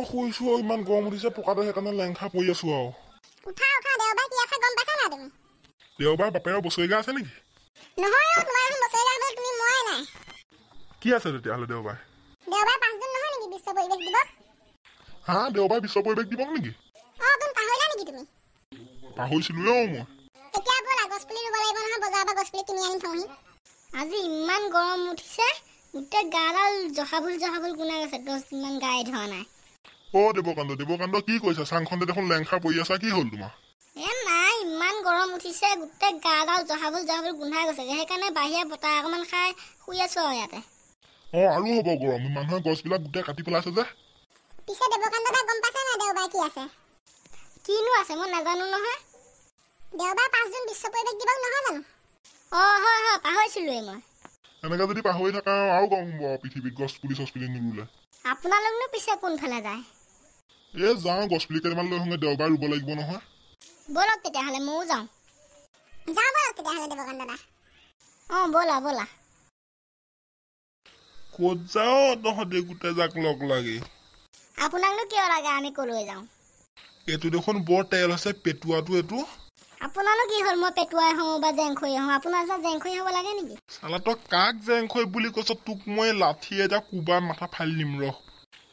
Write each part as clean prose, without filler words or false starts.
শুইছো ইমান গৰম উঠিছে পকাতে সেইকাৰণে লেংখা পৰি আছো আৰু উঠা উঠা দেওবাৰ কি আছে গম পাইছা না তুমি দেওবাৰ বাপেৰৰ বছৰীয়া আছে নেকি নহয় তোমাৰ বছৰীয়া হ'লে তুমি মই নাই কি আছে তেতিয়াহ'লে দেওবাৰ 5 দিন নহয় নেকি বিশ্ব পৰিৱেশ দিৱস হা দেওবাৰ বিশ্ব পৰিৱেশ দিৱস নেকি তুমি পাহৰিলা নেকি তুমি পাহৰিছিলো মই এতিয়া বলা গছপুলি ৰুব লাগিব নহয় বজাৰৰ পৰা গছপুলি কিনি আনি থওঁহি আজি ইমান গৰম উঠিছে গোটেই গাডাল জহাবুল গুণাই আছে 10 দিনমান গাই ধোৱা নাই দেৱকান্ত কি কৈছা চাংখনতে দেখোন লেংখা পৰি আছা কি হ'ল তোমাৰ নাই ইমান গৰম উঠিছে গোটেই গাডাল জহাবুল গোন্ধাই গৈছে সেইকাৰণে বাহিৰে বতাহ অকমান খাই শুই আছো আৰু ইয়াতে আৰু হ'ব গৰম মানুহে গছবিলাক গোটেই কাটি পেলাইছে যে পিছে দেৱকান্ত দা গম পাইছা না দেওবাৰ কি আছে কিনো আছে মই নাজানো নহয় দেওবাৰ 5 জুন বিশ্ব পৰিৱেশ দিৱস নহয় জানো হয় পাহৰিছিলোৱে মই এনেকৈ যদি পাহৰি থাকা আৰু গৰম হ'ব পৃথিৱীত গছপুলি নিৰুলে আপোনালোকনো পিছে কোনফালে যায় যাওঁ গছপুলি কেইটামান লৈ আহোঁগে দেওবাৰ ৰুব লাগিব নহয় বলক তেতিয়াহ'লে ময়ো যাওঁ বলক তেতিয়াহ'লে দেৱকান্ত দা বলা ক'ত যাওঁ তহঁতে গোটেই জাক লগ লাগি আপোনাকনো কিয় লাগে আমি কলৈ যাওঁ এইটো দেখোন বৰ তেল আছে পেটুৱাটো এইটো আপোনাৰো কি হ'ল মই পেটুৱাই হওঁ বা জেংখৈ হওঁ আপোনাৰ ওচৰত জেংখৈ হ'ব লাগে নেকি চালা তই কাক জেংখৈ বুলি কৈছ তোক মই লাঠি এটা কোবাৰ মাথা ফালি নিম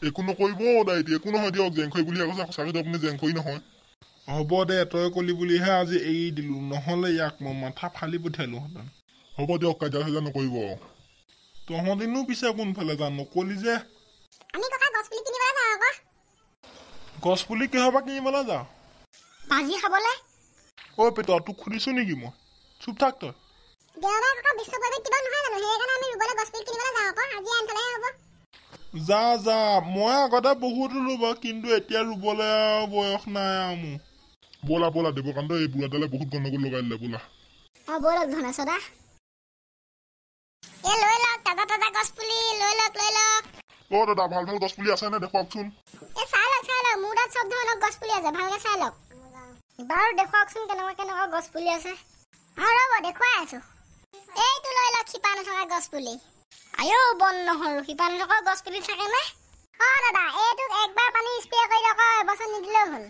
একো নকৰিব দাইটি একো নহয় দিয়ক জেংখৈ বুলি কৈছে সঁচাকৈ আপুনি জেংখৈ নহয় হ'ব দে তই কলি বুলিহে আজি এৰি দিলো নহ'লে ইয়াক মই মাথা ফালি পঠিয়ালোহেঁতেন হ'ব দিয়ক কাজিয়া নকৰিব তহঁতিনো পিছে কোনফালে যাম নকলি যে গছপুলি কিহৰ পৰা কিনিবলৈ যাওঁ ভাজি খাবলৈ পেটুৱা তোক সুধিছো নেকি মই চুপ থাক তই যা মই আগতে বহুত ৰুলো কিন্তু এতিয়া ৰুবলৈ বয়স নাই আৰু মোৰ বলা দেৱকান্ত এই বুঢ়াডালে বহুত গণ্ডগোল লগাই দিলে বলা বলক ধনেশদা দাদা ভাল গছপুলি আছে নে দেখুৱাওকচোন মোৰ তাত চব ধৰণৰ গছপুলি আছে ভালকে চাই লওক বাৰু দেখুৱাওকচোন কেনেকুৱা গছপুলি আছে ৰ'ব দেখুৱাই আছো এইটো লৈ লওক শিপা নথকা গছপুলি বন নহৰু শিপা নথকা গছপুলি থাকে নে দাদা এইটোক একবাৰ পানী স্প্ৰে কৰি দিয়ক এবছৰ নিদিলেও হ'ল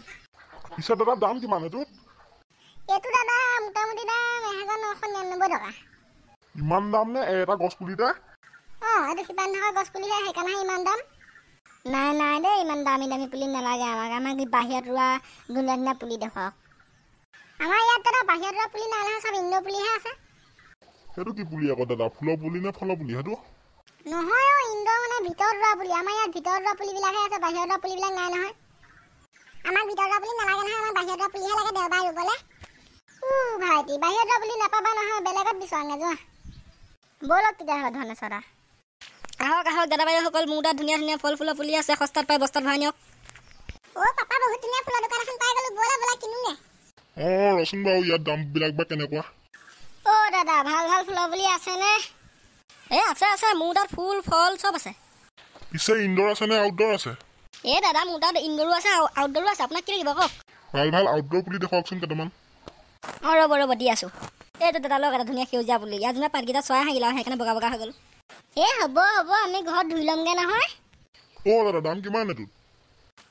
পিছে দাদা দাম কিমান এইটো দাদা মোটামুটি দাম 1999 টকা ইমান দাম নে এটা গছপুলিতে এইটো শিপা নথকা গছপুলিহে সেইকাৰণে ইমান দাম নাই দেই ইমান দামী পুলি নালাগে আমাক বাহিৰত ৰোৱা ধুনীয়া পুলি দেখুৱাওক আমাৰ ইয়াত দাদা বাহিৰত ৰোৱা পুলি নাই নহয় চব ইণ্ডোৰ পুলিহে আছে সেইটো কি পুলি আকৌ দাদা ফুলৰ পুলি নে ফলৰ পুলি সেইটো নহয় ইণ্ডোৰ মানে ভিতৰত ৰোৱা পুলি আমাৰ ইয়াত ভিতৰত ৰোৱা পুলিবিলাকহে আছে বাহিৰত ৰোৱা পুলিবিলাক নাই নহয় আমাক ভিতৰত ৰোৱা পুলি নালাগে নহয় আমাৰ বাহিৰত ৰোৱা পুলিহে লাগে দেওবাৰ ৰুবলৈ ভাইটি বাহিৰত ৰোৱা পুলি নাপাবা নহয় বেলেগত বিচৰাঙে যোৱা বলক তেতিয়াহ'লে ধনেশদা আহক দাদা বাইদেউসকল মোৰ তাত ধুনীয়া ফল ফুলৰ পুলি আছে সস্তাত পাই বস্তাত ভৰাই নিয়ক পাপা বহুত ধুনীয়া ফুলৰ দোকান এখন পাই গ'লো বলা কিনোগে ৰচোন বাৰু ইয়াত দামবিলাক বা কেনেকুৱা দাদা ভাল ফুলৰ পুলি আছেনে আছে মোৰ তাত ফুল ফল চব আছে পিছে ইনডোৰ আছে নে আউটডোৰ আছে দাদা মোৰ তাত ইনডোৰো আছে আউটডোৰো আছে আপোনাক কি লাগিব কওক ভাল আউটডোৰ পুলি দেখুৱাওকচোন কেইটামান ৰ'ব দি আছো এইটো দাদা লওক এটা ধুনীয়া সেউজীয়া পুলি ইয়াত ধুনীয়া পাতকেইটা চৰাই হাগিলে সেইকাৰণে বগা হৈ গ'ল হ'ব আমি ঘৰত ধুই ল'মগে নহয় দাদা দাম কিমান এইটো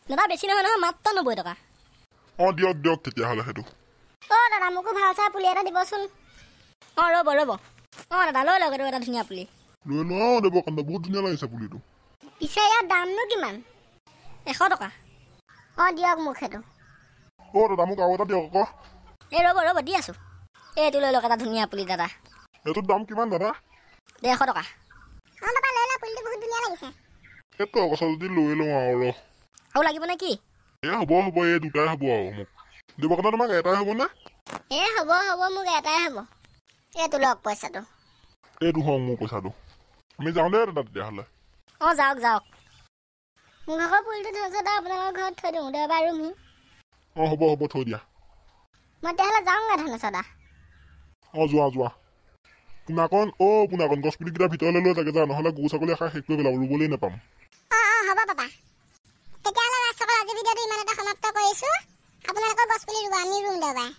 দাদা বেছি নহয় মাত্ৰ 90 টকা দিয়ক তেতিয়াহ'লে সেইটো দাদা মোকো ভাল চাই পুলি এটা দিবচোন ৰ'ব দাদা লৈ লওক এইটো এটা ধুনীয়া পুলি লৈ লওঁ দেৱকান্ত বহুত ধুনীয়া লাগিছে পুলিটো পিছে ইয়াৰ দামনো কিমান 100 টকা দিয়ক মোক সেইটো দাদা মোক আৰু এটা দিয়ক আকৌ ৰ'ব দি আছো এইটো লৈ লওক এটা ধুনীয়া পুলি দাদা এইটোৰ দাম কিমান দাদা 150 টকা পাপা লৈ লওক পুলিটো বহুত ধুনীয়া লাগিছে সেইটো আকৌ যদি লৈ লওঁ আৰু লাগিব নে কি হ'ব এই দুটাই হ'ব আৰু মোক দেৱকান্ত তোমাক এটাই হ'বনে হ'ব মোক এটাই হ'ব এইটো লওক পইচাটো এইটো হওক মোৰ পইচাটো আমি যাওঁ দে দাদা তেতিয়াহ'লে যাওক মোৰ ঘৰৰ পুলিটো থৈছে আপোনালোকৰ ঘৰত থৈ দিওঁ দেওবাৰ ৰুমহি হ'ব থৈ দিয়া মই তেতিয়াহ'লে যাওঁগৈ ধনেশদা যোৱা পোনাকণ গছপুলিকেইটা ভিতৰলৈ লৈ থাকে যা নহ'লে গৰু ছাগলী এষাৰ শেষ কৰি পেলাব ৰুবলৈ নাপাম হ'ব পাপা তেতিয়াহ'লে আজি ভিডিঅ'টো ইমান এটা সমাপ্ত কৰিছোঁ আপোনালোকৰ গছপুলি ৰুব আমি ৰুম দেওবাৰ